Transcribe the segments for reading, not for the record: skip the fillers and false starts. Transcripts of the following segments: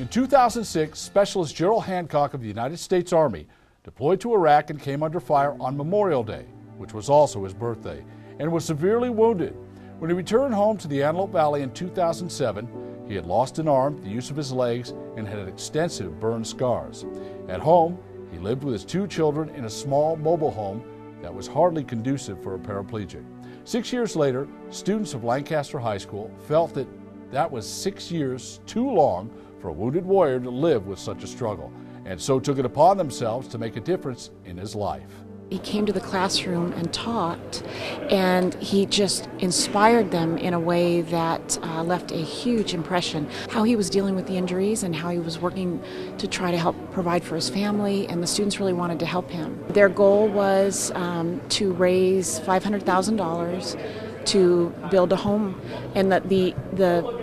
In 2006, Specialist Gerald Hancock of the United States Army deployed to Iraq and came under fire on Memorial Day, which was also his birthday, and was severely wounded. When he returned home to the Antelope Valley in 2007, he had lost an arm, the use of his legs, and had extensive burn scars. At home, he lived with his 2 children in a small mobile home that was hardly conducive for a paraplegic. 6 years later, students of Lancaster High School felt that was 6 years too long for a wounded warrior to live with such a struggle, and so took it upon themselves to make a difference in his life. He came to the classroom and taught, and he just inspired them in a way that left a huge impression. How he was dealing with the injuries and how he was working to try to help provide for his family, and the students really wanted to help him. Their goal was to raise $500,000 to build a home, and the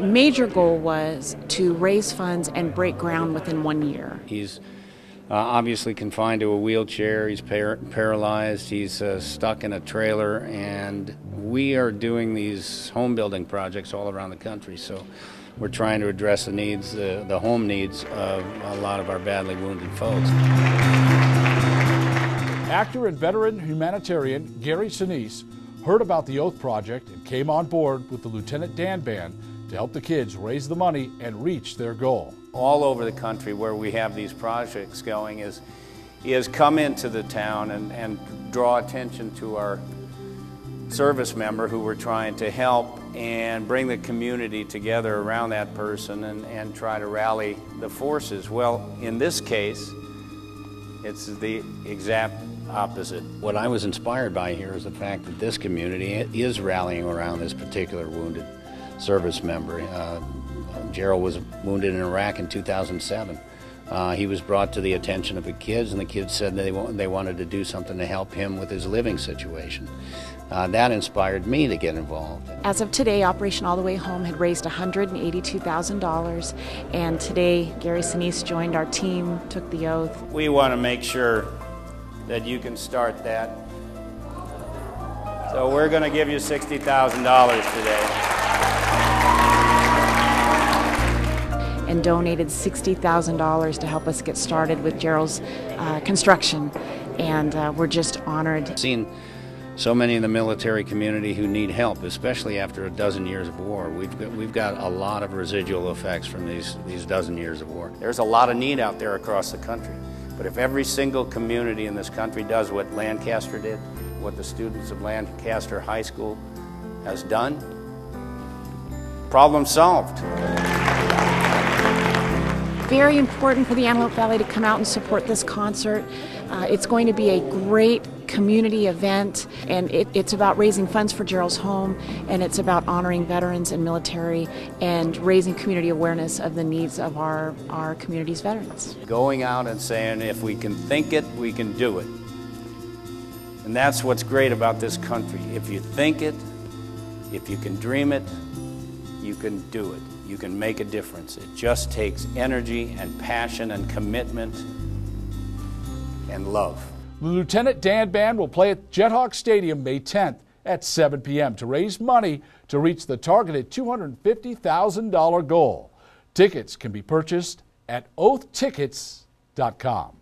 major goal was to raise funds and break ground within 1 year. He's obviously confined to a wheelchair, he's paralyzed, he's stuck in a trailer, and we are doing these home building projects all around the country, so we're trying to address the needs, the home needs of a lot of our badly wounded folks. Actor and veteran humanitarian Gary Sinise heard about the Oath Project and came on board with the Lieutenant Dan Band to help the kids raise the money and reach their goal. All over the country where we have these projects going is come into the town and draw attention to our service member who we're trying to help and bring the community together around that person and try to rally the forces. Well, in this case, it's the exact opposite. What I was inspired by here is the fact that this community is rallying around this particular wounded service member. Gerald was wounded in Iraq in 2007. He was brought to the attention of the kids, and the kids said they wanted to do something to help him with his living situation. That inspired me to get involved. As of today, Operation All the Way Home had raised $182,000, and today Gary Sinise joined our team, took the oath. We want to make sure that you can start that. So we're going to give you $60,000 today. And donated $60,000 to help us get started with Gerald's construction, and we're just honored. I've seen so many in the military community who need help, especially after a dozen years of war. We've got a lot of residual effects from these dozen years of war. There's a lot of need out there across the country, but if every single community in this country does what Lancaster did, what the students of Lancaster High School has done, problem solved. Very important for the Antelope Valley to come out and support this concert. It's going to be a great community event, and it's about raising funds for Gerald's home, and it's about honoring veterans and military and raising community awareness of the needs of our community's veterans. Going out and saying, if we can think it, we can do it. And that's what's great about this country. If you think it, if you can dream it, you can do it. You can make a difference. It just takes energy and passion and commitment and love. The Lieutenant Dan Band will play at Jethawk Stadium May 10th at 7 p.m. to raise money to reach the targeted $250,000 goal. Tickets can be purchased at oathtickets.com.